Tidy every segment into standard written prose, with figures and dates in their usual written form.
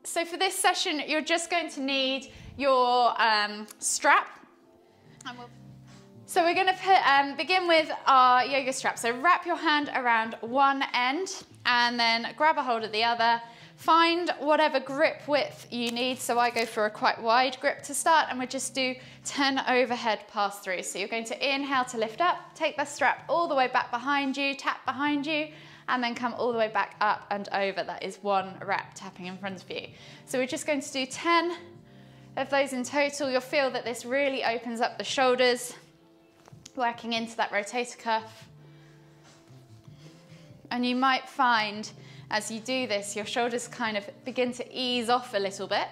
So for this session, you're just going to need your strap. So we're going to begin with our yoga strap. So wrap your hand around one end and then grab a hold of the other. Find whatever grip width you need. So I go for a quite wide grip to start, and we just do 10 overhead pass through. So you're going to inhale to lift up, take the strap all the way back behind you, tap behind you, and then come all the way back up and over. That is one rep tapping in front of you. So we're just going to do 10 of those in total. You'll feel that this really opens up the shoulders, working into that rotator cuff. And you might find as you do this, your shoulders kind of begin to ease off a little bit,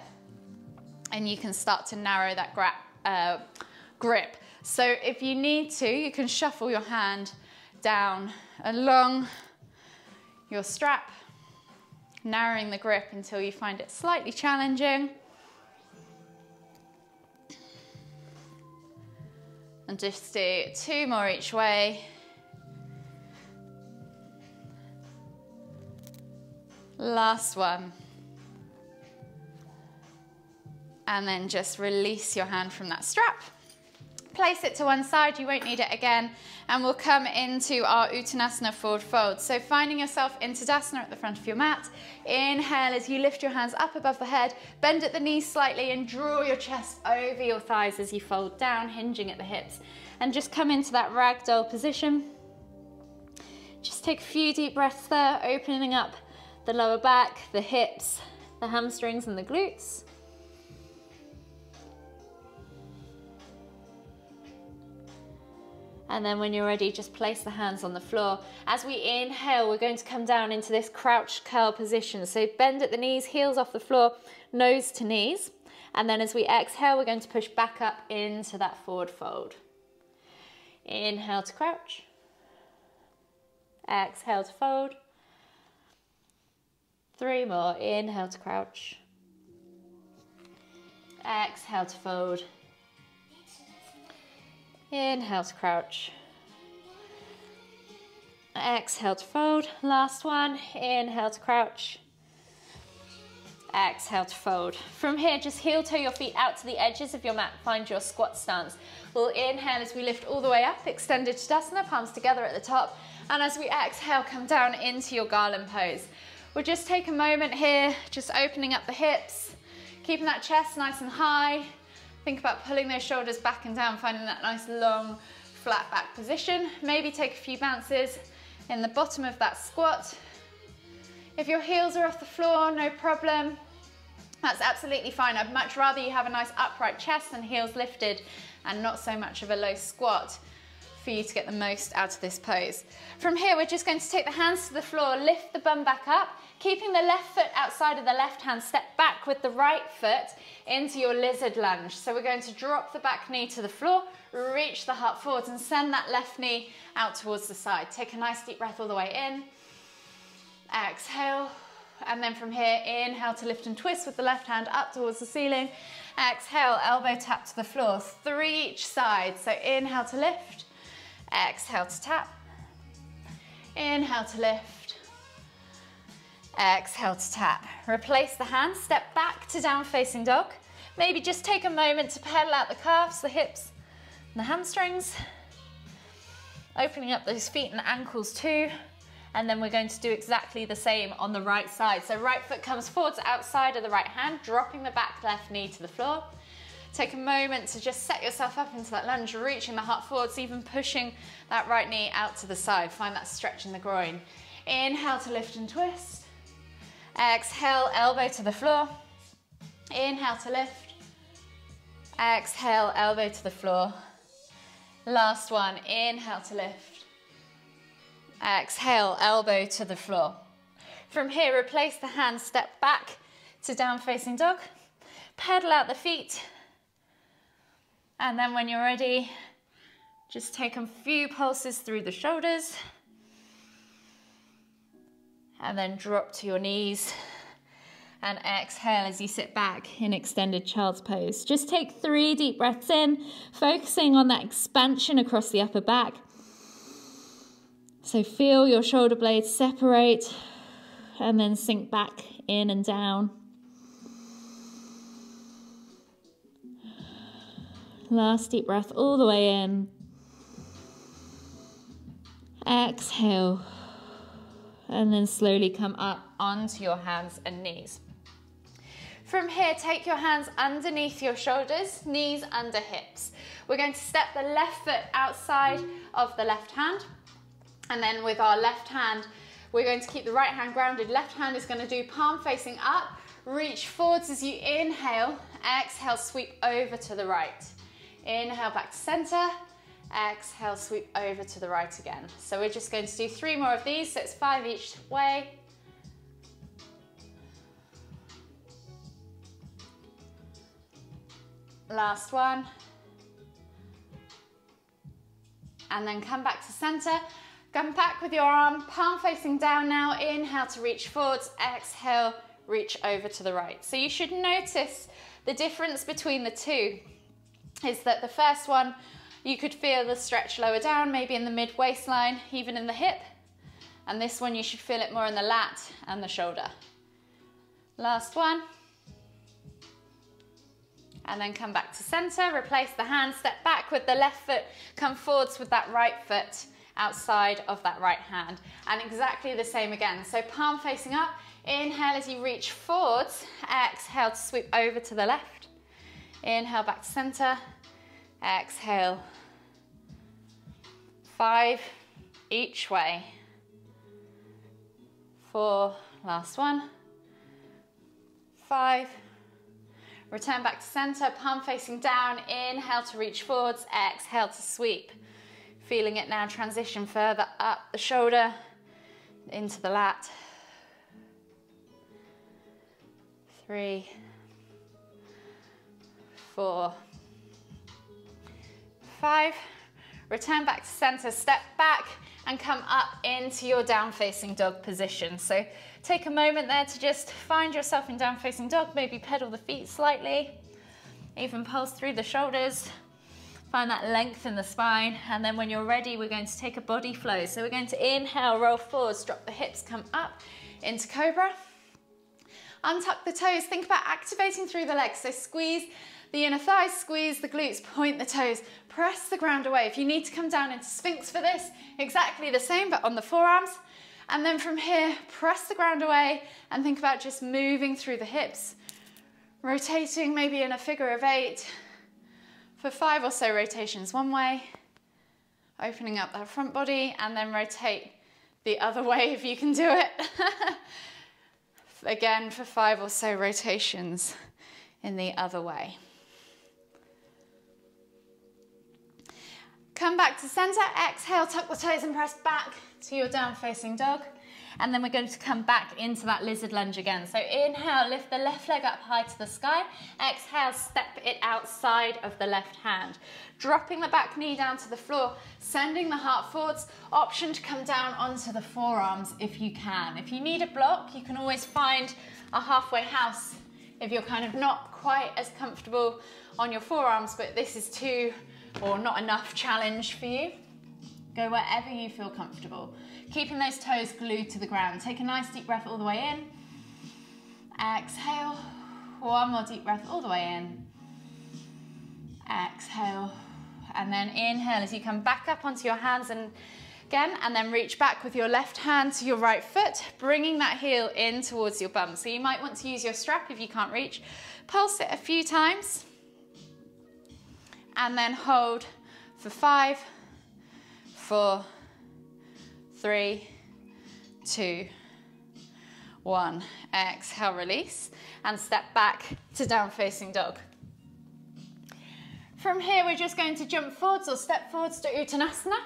and you can start to narrow that grip. So if you need to, you can shuffle your hand down along your strap, narrowing the grip until you find it slightly challenging. And just do 2 more each way. Last one. And then just release your hand from that strap. Place it to one side, you won't need it again. And we'll come into our Uttanasana forward fold. So finding yourself in Tadasana at the front of your mat. Inhale as you lift your hands up above the head, bend at the knees slightly and draw your chest over your thighs as you fold down, hinging at the hips. And just come into that ragdoll position. Just take a few deep breaths there, opening up the lower back, the hips, the hamstrings and the glutes. And then when you're ready, just place the hands on the floor. As we inhale, we're going to come down into this crouch curl position. So bend at the knees, heels off the floor, nose to knees. And then as we exhale, we're going to push back up into that forward fold. Inhale to crouch. Exhale to fold. 3 more. Inhale to crouch. Exhale to fold. Inhale to crouch. Exhale to fold. Last one. Inhale to crouch. Exhale to fold. From here, just heel toe your feet out to the edges of your mat. Find your squat stance. We'll inhale as we lift all the way up, extended Tadasana, palms together at the top. And as we exhale, come down into your garland pose. We'll just take a moment here, just opening up the hips, keeping that chest nice and high. Think about pulling those shoulders back and down, finding that nice long, flat back position. Maybe take a few bounces in the bottom of that squat. If your heels are off the floor, no problem. That's absolutely fine. I'd much rather you have a nice upright chest and heels lifted and not so much of a low squat for you to get the most out of this pose. From here, we're just going to take the hands to the floor, lift the bum back up, keeping the left foot outside of the left hand, step back with the right foot into your lizard lunge. So we're going to drop the back knee to the floor, reach the heart forwards and send that left knee out towards the side. Take a nice deep breath all the way in. Exhale. And then from here, inhale to lift and twist with the left hand up towards the ceiling. Exhale, elbow tap to the floor, 3 each side. So inhale to lift, exhale to tap, inhale to lift, exhale to tap. Replace the hands, step back to down facing dog. Maybe just take a moment to pedal out the calves, the hips, and the hamstrings. Opening up those feet and ankles too. And then we're going to do exactly the same on the right side. So right foot comes forwards outside of the right hand, dropping the back left knee to the floor. Take a moment to just set yourself up into that lunge, reaching the heart forwards, even pushing that right knee out to the side. Find that stretch in the groin. Inhale to lift and twist. Exhale, elbow to the floor. Inhale to lift. Exhale, elbow to the floor. Last one, inhale to lift. Exhale, elbow to the floor. From here, replace the hands, step back to down facing dog. Pedal out the feet. And then when you're ready, just take a few pulses through the shoulders. And then drop to your knees. And exhale as you sit back in extended child's pose. Just take 3 deep breaths in, focusing on that expansion across the upper back. So feel your shoulder blades separate and then sink back in and down. Last deep breath all the way in. Exhale. And then slowly come up onto your hands and knees. From here, take your hands underneath your shoulders, knees under hips. We're going to step the left foot outside of the left hand. And then with our left hand, we're going to keep the right hand grounded. Left hand is going to do palm facing up. Reach forwards as you inhale. Exhale, sweep over to the right. Inhale back to center. Exhale, sweep over to the right again. So we're just going to do 3 more of these, so it's 5 each way. Last one. And then come back to center. Come back with your arm, palm facing down now. Inhale to reach forwards. Exhale, reach over to the right. So you should notice the difference between the two is that the first one, you could feel the stretch lower down, maybe in the mid waistline, even in the hip. And this one, you should feel it more in the lat and the shoulder. Last one. And then come back to center, replace the hand, step back with the left foot, come forwards with that right foot outside of that right hand. And exactly the same again. So palm facing up, inhale as you reach forwards, exhale to sweep over to the left. Inhale back to center, exhale. 5 each way. 4, last one. 5. Return back to center, palm facing down, inhale to reach forwards, exhale to sweep. Feeling it now transition further up the shoulder, into the lat. 3, 4, 5. Return back to center, step back and come up into your down facing dog position. So take a moment there to just find yourself in down facing dog, maybe pedal the feet slightly, even pulse through the shoulders, find that length in the spine. And then when you're ready, we're going to take a body flow. So we're going to inhale, roll forwards, drop the hips, come up into cobra. Untuck the toes, think about activating through the legs. So squeeze the inner thighs, squeeze the glutes, point the toes, press the ground away. If you need to come down into Sphinx for this, exactly the same, but on the forearms. And then from here, press the ground away and think about just moving through the hips, rotating maybe in a figure of 8 for 5 or so rotations one way, opening up that front body, and then rotate the other way if you can do it. Again, for 5 or so rotations in the other way. Come back to center, exhale, tuck the toes and press back to your down facing dog. And then we're going to come back into that lizard lunge again. So inhale, lift the left leg up high to the sky. Exhale, step it outside of the left hand. Dropping the back knee down to the floor, sending the heart forwards. Option to come down onto the forearms if you can. If you need a block, you can always find a halfway house if you're kind of not quite as comfortable on your forearms, but this is too or not enough challenge for you. Go wherever you feel comfortable. Keeping those toes glued to the ground. Take a nice deep breath all the way in. Exhale. 1 more deep breath all the way in. Exhale. And then inhale as you come back up onto your hands and again, and then reach back with your left hand to your right foot, bringing that heel in towards your bum. So you might want to use your strap if you can't reach. Pulse it a few times. And then hold for 5, 4, 3, 2, 1. Exhale, release, and step back to down facing dog. From here, we're just going to jump forwards or step forwards to Uttanasana.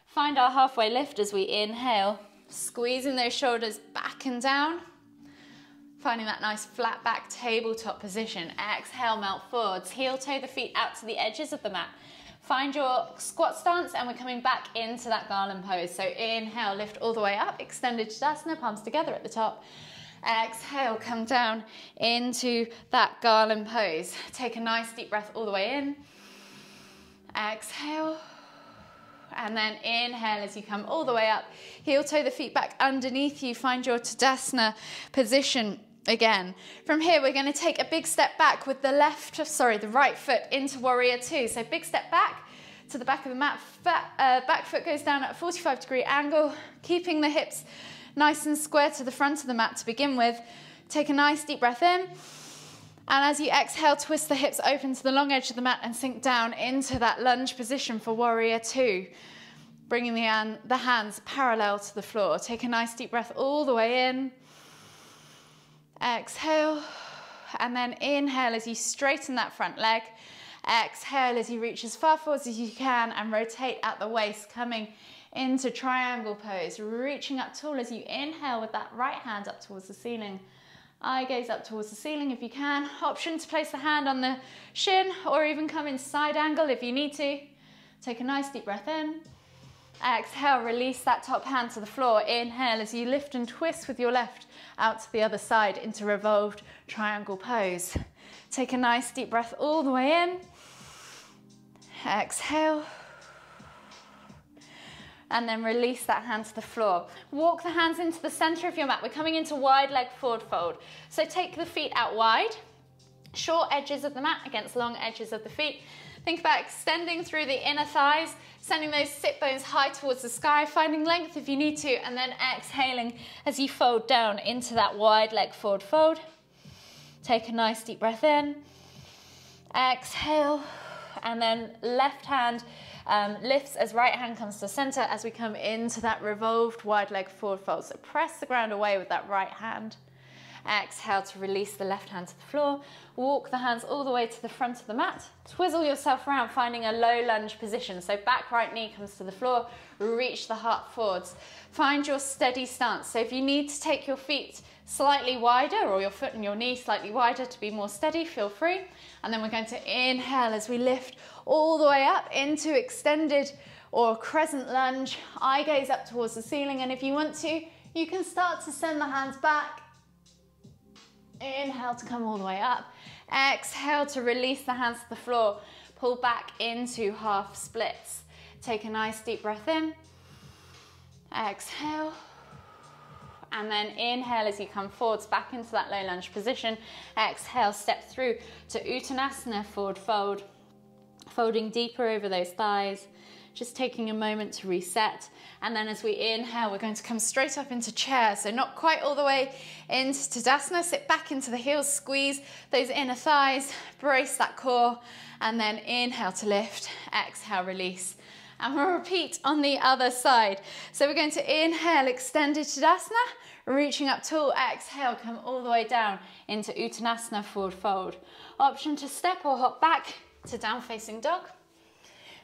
Find our halfway lift as we inhale, squeezing those shoulders back and down. Finding that nice flat back tabletop position. Exhale, melt forwards. Heel toe the feet out to the edges of the mat. Find your squat stance and we're coming back into that garland pose. So inhale, lift all the way up, extended Tadasana, palms together at the top. Exhale, come down into that garland pose. Take a nice deep breath all the way in. Exhale. And then inhale as you come all the way up. Heel toe the feet back underneath you. Find your Tadasana position. again. From here, we're going to take a big step back with the right foot into warrior two. So big step back to the back of the mat. Back foot goes down at a 45-degree angle, keeping the hips nice and square to the front of the mat to begin with. Take a nice deep breath in. And as you exhale, twist the hips open to the long edge of the mat and sink down into that lunge position for warrior two. Bringing the hands parallel to the floor. Take a nice deep breath all the way in. Exhale. And then inhale as you straighten that front leg. Exhale as you reach as far forwards as you can and rotate at the waist, coming into triangle pose. Reaching up tall as you inhale with that right hand up towards the ceiling. Eye gaze up towards the ceiling if you can. Option to place the hand on the shin or even come in side angle if you need to. Take a nice deep breath in. Exhale, release that top hand to the floor. Inhale as you lift and twist with your left out to the other side into revolved triangle pose. Take a nice deep breath all the way in. Exhale. And then release that hand to the floor. Walk the hands into the center of your mat. We're coming into wide leg forward fold. So take the feet out wide, short edges of the mat against long edges of the feet. Think about extending through the inner thighs, sending those sit bones high towards the sky, finding length if you need to, and then exhaling as you fold down into that wide leg forward fold. Take a nice deep breath in. Exhale, and then left hand lifts as right hand comes to center as we come into that revolved wide leg forward fold. So press the ground away with that right hand. Exhale to release the left hand to the floor. Walk the hands all the way to the front of the mat. Twizzle yourself around, finding a low lunge position. So back right knee comes to the floor. Reach the heart forwards. Find your steady stance. So if you need to take your feet slightly wider or your foot and your knee slightly wider to be more steady, feel free. And then we're going to inhale as we lift all the way up into extended or crescent lunge. Eye gaze up towards the ceiling. And if you want to, you can start to send the hands back. Inhale to come all the way up. Exhale to release the hands to the floor. Pull back into half splits. Take a nice deep breath in. Exhale. And then inhale as you come forwards back into that low lunge position. Exhale, step through to Uttanasana, forward fold. Folding deeper over those thighs. Just taking a moment to reset. And then as we inhale, we're going to come straight up into chair. So not quite all the way into Tadasana. Sit back into the heels, squeeze those inner thighs, brace that core, and then inhale to lift, exhale, release. And we'll repeat on the other side. So we're going to inhale, extended Tadasana, reaching up tall, exhale, come all the way down into Uttanasana, forward fold. Option to step or hop back to down facing dog.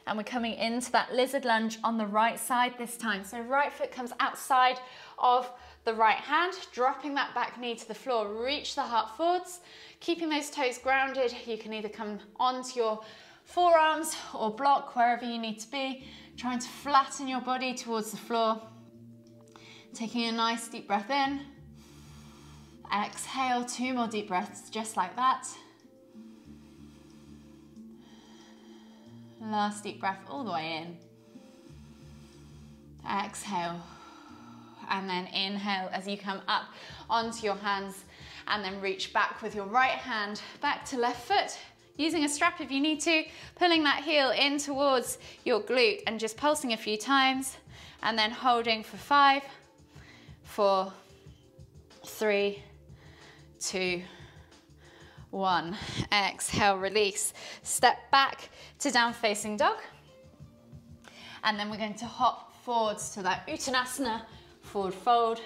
And we're coming into that lizard lunge on the right side this time. So right foot comes outside of the right hand, dropping that back knee to the floor. Reach the heart forwards, keeping those toes grounded. You can either come onto your forearms or block wherever you need to be. Trying to flatten your body towards the floor. Taking a nice deep breath in. Exhale, 2 more deep breaths, just like that. Last deep breath all the way in. Exhale. And then inhale as you come up onto your hands and then reach back with your right hand back to left foot. Using a strap if you need to, pulling that heel in towards your glute and just pulsing a few times and then holding for 5, 4, 3, 2, 1. Exhale, release. Step back to down facing dog. And then we're going to hop forwards to that Uttanasana, forward fold.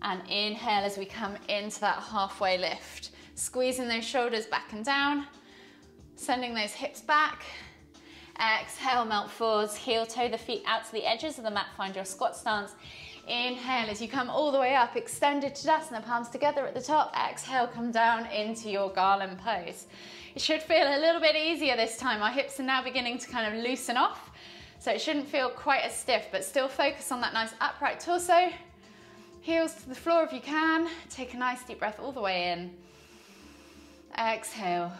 And inhale as we come into that halfway lift. Squeezing those shoulders back and down. Sending those hips back. Exhale, melt forwards. Heel toe the feet out to the edges of the mat. Find your squat stance. Inhale as you come all the way up, extended Tadasana, palms together at the top. Exhale, come down into your garland pose. It should feel a little bit easier this time. Our hips are now beginning to kind of loosen off, so it shouldn't feel quite as stiff, but still focus on that nice upright torso. Heels to the floor if you can. Take a nice deep breath all the way in. Exhale.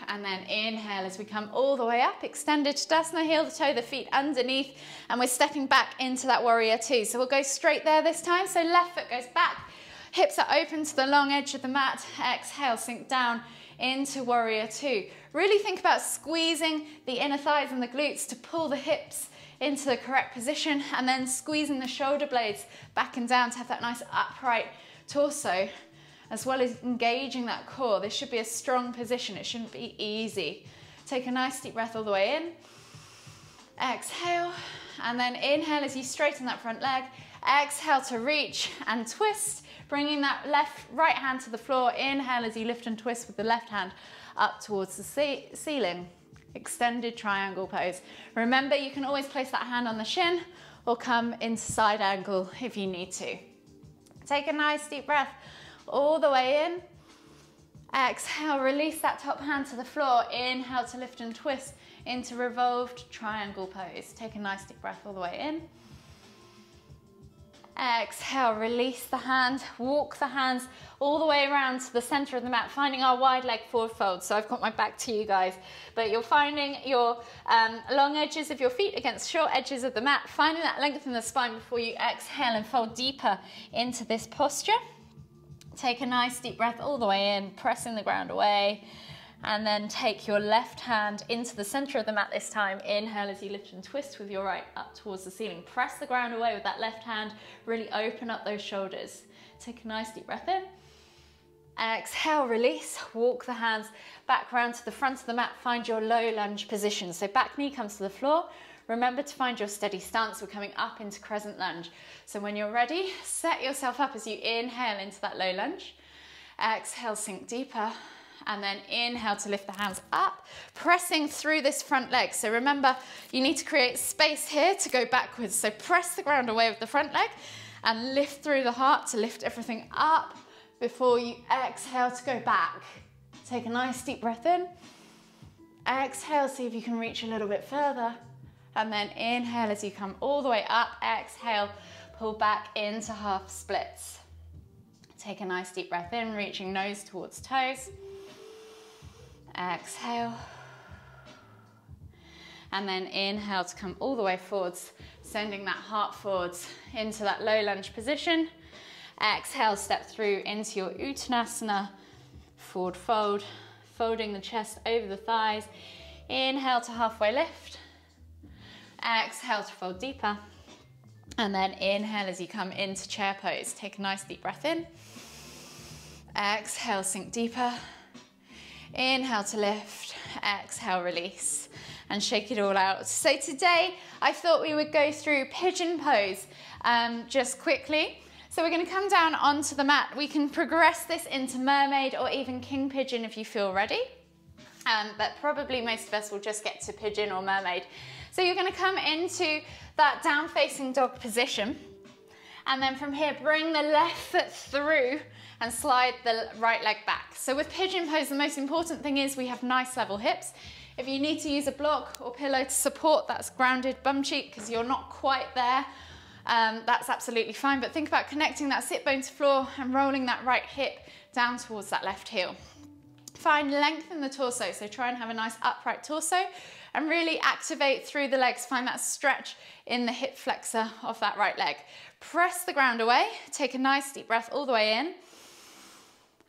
And then inhale as we come all the way up, extended Tadasana, heel to toe, the feet underneath, and we're stepping back into that warrior two. So we'll go straight there this time. So left foot goes back Hips are open to the long edge of the mat. Exhale, sink down into warrior two. Really think about squeezing the inner thighs and the glutes to pull the hips into the correct position, and then squeezing the shoulder blades back and down to have that nice upright torso, as well as engaging that core. This should be a strong position. It shouldn't be easy. Take a nice deep breath all the way in. Exhale, and then inhale as you straighten that front leg. Exhale to reach and twist, bringing that right hand to the floor. Inhale as you lift and twist with the left hand up towards the ceiling. Extended triangle pose. Remember, you can always place that hand on the shin or come into side angle if you need to. Take a nice deep breath all the way in. Exhale, release that top hand to the floor. Inhale to lift and twist into revolved triangle pose. Take a nice deep breath all the way in. Exhale, release the hand, walk the hands all the way around to the center of the mat, finding our wide leg forward fold. So I've got my back to you guys, but you're finding your long edges of your feet against short edges of the mat, finding that length in the spine before you exhale and fold deeper into this posture. Take a nice deep breath all the way in, pressing the ground away. And then take your left hand into the center of the mat this time. Inhale as you lift and twist with your right up towards the ceiling. Press the ground away with that left hand. Really open up those shoulders. Take a nice deep breath in. Exhale, release. Walk the hands back round to the front of the mat. Find your low lunge position. So back knee comes to the floor. Remember to find your steady stance. We're coming up into crescent lunge. So when you're ready, set yourself up as you inhale into that low lunge. Exhale, sink deeper. And then inhale to lift the hands up, pressing through this front leg. So remember, you need to create space here to go backwards. So press the ground away with the front leg and lift through the heart to lift everything up before you exhale to go back. Take a nice deep breath in. Exhale, see if you can reach a little bit further. And then inhale as you come all the way up. Exhale, pull back into half splits. Take a nice deep breath in, reaching nose towards toes. Exhale, and then inhale to come all the way forwards, sending that heart forwards into that low lunge position. Exhale, step through into your Uttanasana, forward fold, folding the chest over the thighs. Inhale to halfway lift. Exhale to fold deeper. And then inhale as you come into chair pose. Take a nice deep breath in. Exhale, sink deeper. Inhale to lift, exhale, release, and shake it all out. So today, I thought we would go through pigeon pose just quickly. So we're gonna come down onto the mat. We can progress this into mermaid or even king pigeon if you feel ready. But probably most of us will just get to pigeon or mermaid. So you're gonna come into that down facing dog position. And then from here, bring the left foot through and slide the right leg back. So with pigeon pose, the most important thing is we have nice level hips. If you need to use a block or pillow to support, that's grounded bum cheek because you're not quite there, that's absolutely fine. But think about connecting that sit bone to floor and rolling that right hip down towards that left heel. Find length in the torso, so try and have a nice upright torso and really activate through the legs. Find that stretch in the hip flexor of that right leg. Press the ground away, take a nice deep breath all the way in.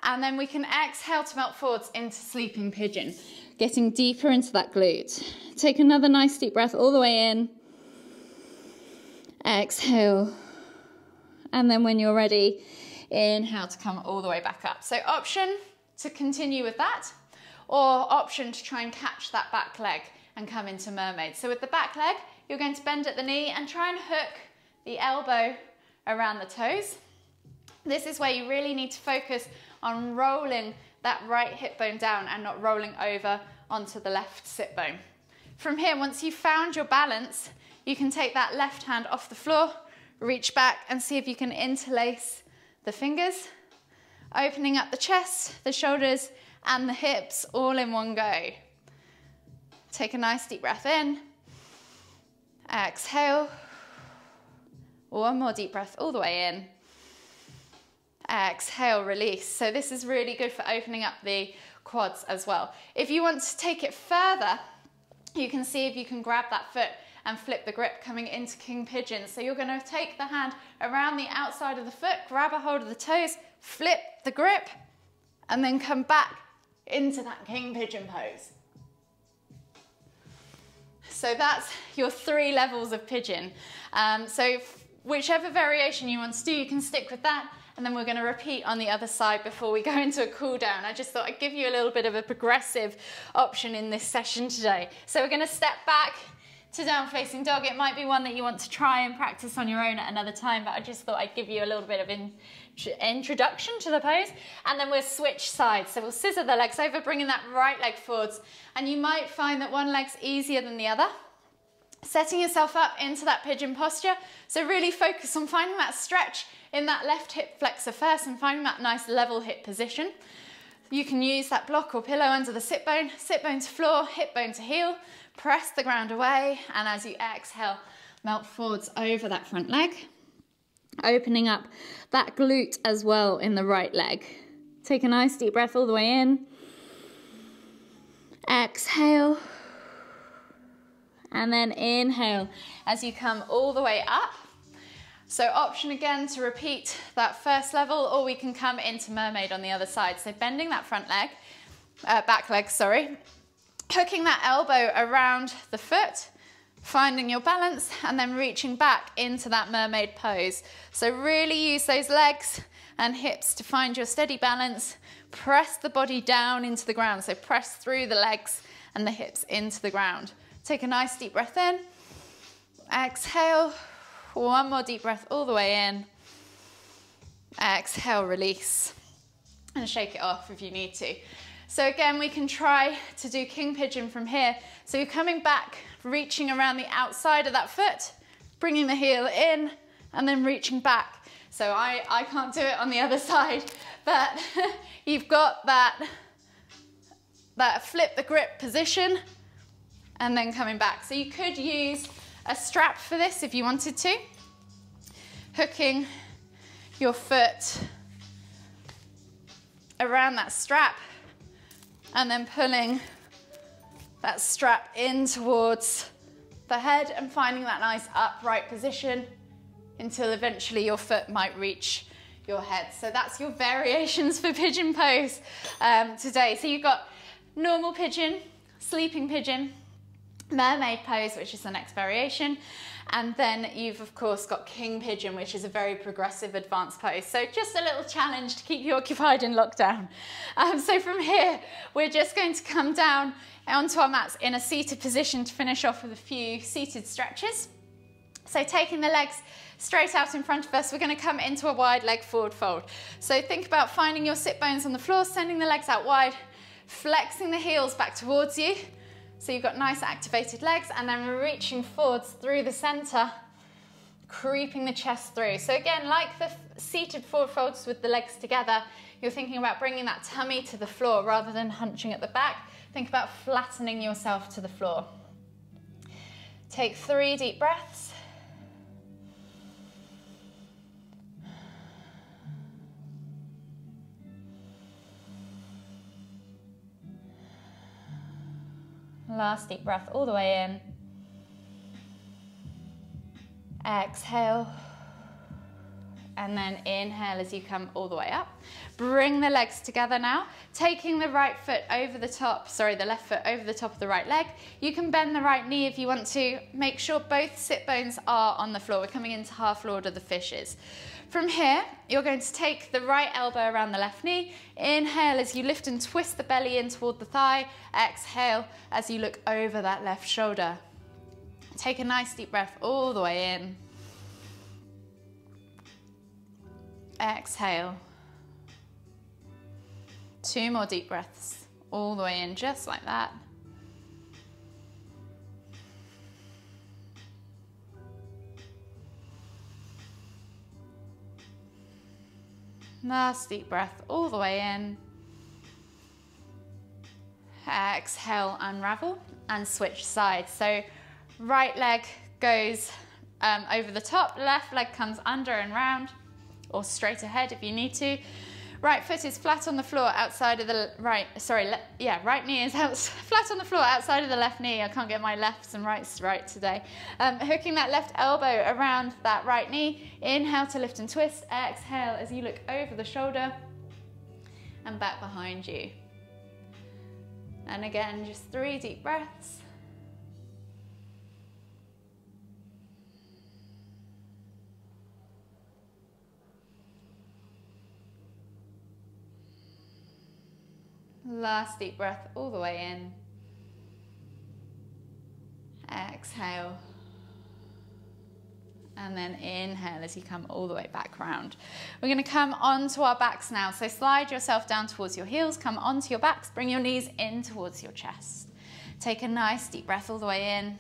And then we can exhale to melt forwards into sleeping pigeon, getting deeper into that glute. Take another nice deep breath all the way in. Exhale. And then when you're ready, inhale to come all the way back up. So option to continue with that, or option to try and catch that back leg and come into mermaid. So with the back leg, you're going to bend at the knee and try and hook the elbow around the toes. This is where you really need to focus on rolling that right hip bone down and not rolling over onto the left sit bone. From here, once you've found your balance, you can take that left hand off the floor, reach back and see if you can interlace the fingers, opening up the chest, the shoulders and the hips all in one go. Take a nice deep breath in, exhale, one more deep breath all the way in. Exhale, release. So this is really good for opening up the quads as well. If you want to take it further, you can see if you can grab that foot and flip the grip coming into King Pigeon. So you're going to take the hand around the outside of the foot, grab a hold of the toes, flip the grip, and then come back into that King Pigeon pose. So that's your 3 levels of Pigeon. So whichever variation you want to do, you can stick with that, and then we're going to repeat on the other side before we go into a cool down. I just thought I'd give you a little bit of a progressive option in this session today. So we're going to step back to down facing dog. It might be one that you want to try and practice on your own at another time, but I just thought I'd give you a little bit of introduction to the pose. And then we'll switch sides. So we'll scissor the legs over, bringing that right leg forwards. And you might find that one leg's easier than the other. Setting yourself up into that pigeon posture. So really focus on finding that stretch in that left hip flexor first and finding that nice level hip position. You can use that block or pillow under the sit bone to floor, hip bone to heel, press the ground away, and as you exhale, melt forwards over that front leg, opening up that glute as well in the right leg. Take a nice deep breath all the way in, exhale, and then inhale as you come all the way up. So option again to repeat that first level, or we can come into mermaid on the other side. So bending that front leg, back leg, sorry, hooking that elbow around the foot, finding your balance, and then reaching back into that mermaid pose. So really use those legs and hips to find your steady balance. Press the body down into the ground. So press through the legs and the hips into the ground. Take a nice deep breath in, exhale. One more deep breath all the way in. Exhale, release. And shake it off if you need to. So again, we can try to do King Pigeon from here. So you're coming back, reaching around the outside of that foot, bringing the heel in, and then reaching back. So I can't do it on the other side, but you've got that flip the grip position, and then coming back. So you could use a strap for this if you wanted to, hooking your foot around that strap and then pulling that strap in towards the head and finding that nice upright position until eventually your foot might reach your head. So that's your variations for pigeon pose today. So you've got normal pigeon, sleeping pigeon, mermaid pose, which is the next variation, and then you've of course got King Pigeon, which is a very progressive advanced pose. So just a little challenge to keep you occupied in lockdown. So from here we're just going to come down onto our mats in a seated position to finish off with a few seated stretches. So taking the legs straight out in front of us, we're going to come into a wide leg forward fold. So think about finding your sit bones on the floor, sending the legs out wide, flexing the heels back towards you. So you've got nice activated legs, and then reaching forwards through the center, creeping the chest through. So again, like the seated forward folds with the legs together, you're thinking about bringing that tummy to the floor rather than hunching at the back. Think about flattening yourself to the floor. Take 3 deep breaths. Last deep breath all the way in. Exhale. And then inhale as you come all the way up. Bring the legs together now. Taking the right foot over the top, the left foot over the top of the right leg. You can bend the right knee if you want to. Make sure both sit bones are on the floor. We're coming into half Lord of the Fishes. From here, you're going to take the right elbow around the left knee. Inhale as you lift and twist the belly in toward the thigh. Exhale as you look over that left shoulder. Take a nice deep breath all the way in. Exhale. 2 more deep breaths all the way in, just like that. Last deep breath all the way in. Exhale, unravel and switch sides. So right leg goes over the top, left leg comes under and round, or straight ahead if you need to. Right foot is flat on the floor outside of the right knee is flat on the floor outside of the left knee. I can't get my lefts and rights right today. Hooking that left elbow around that right knee. Inhale to lift and twist. Exhale as you look over the shoulder and back behind you. And again, just 3 deep breaths. Last deep breath all the way in. Exhale. And then inhale as you come all the way back round. We're going to come onto our backs now. So slide yourself down towards your heels, come onto your backs, bring your knees in towards your chest. Take a nice deep breath all the way in.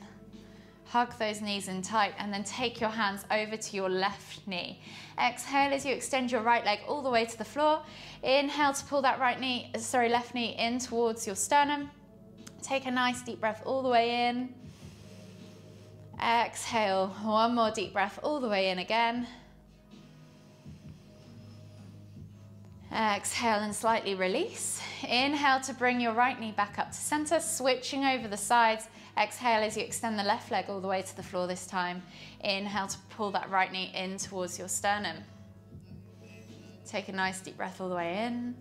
Hug those knees in tight and then take your hands over to your left knee. Exhale as you extend your right leg all the way to the floor. Inhale to pull that left knee in towards your sternum. Take a nice deep breath all the way in. Exhale, one more deep breath all the way in again. Exhale and slightly release. Inhale to bring your right knee back up to center, switching over the sides. Exhale as you extend the left leg all the way to the floor this time. Inhale to pull that right knee in towards your sternum. Take a nice deep breath all the way in.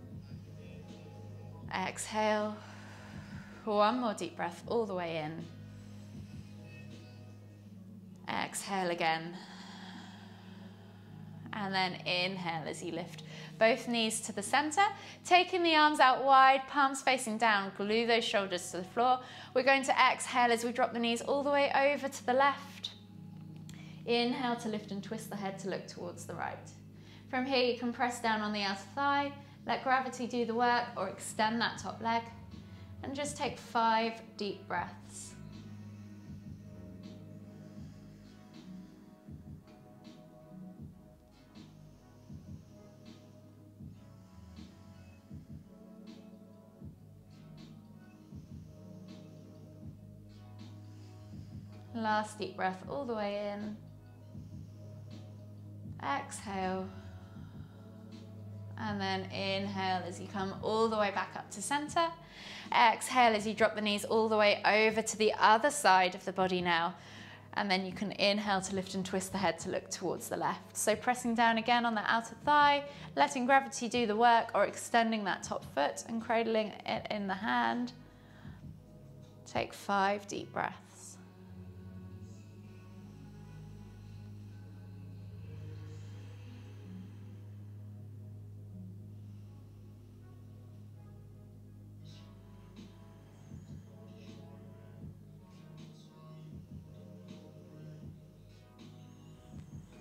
Exhale. One more deep breath all the way in. Exhale again. And then inhale as you lift both knees to the center, taking the arms out wide, palms facing down, glue those shoulders to the floor. We're going to exhale as we drop the knees all the way over to the left. Inhale to lift and twist the head to look towards the right. From here you can press down on the outer thigh, let gravity do the work, or extend that top leg, and just take 5 deep breaths. Last deep breath all the way in. Exhale. And then inhale as you come all the way back up to center. Exhale as you drop the knees all the way over to the other side of the body now. And then you can inhale to lift and twist the head to look towards the left. So pressing down again on the outer thigh, letting gravity do the work, or extending that top foot and cradling it in the hand. Take 5 deep breaths.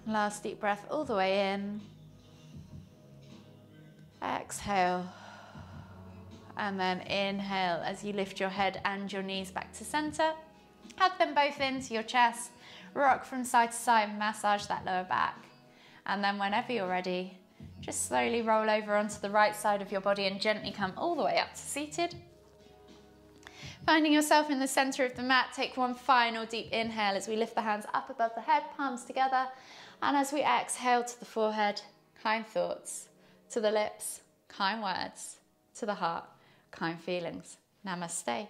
Last deep breath all the way in. Exhale. And then inhale as you lift your head and your knees back to center. Hug them both into your chest. Rock from side to side, massage that lower back. And then whenever you're ready, just slowly roll over onto the right side of your body and gently come all the way up to seated. Finding yourself in the center of the mat, take one final deep inhale as we lift the hands up above the head, palms together. And as we exhale to the forehead, kind thoughts. To the lips, kind words. To the heart, kind feelings. Namaste.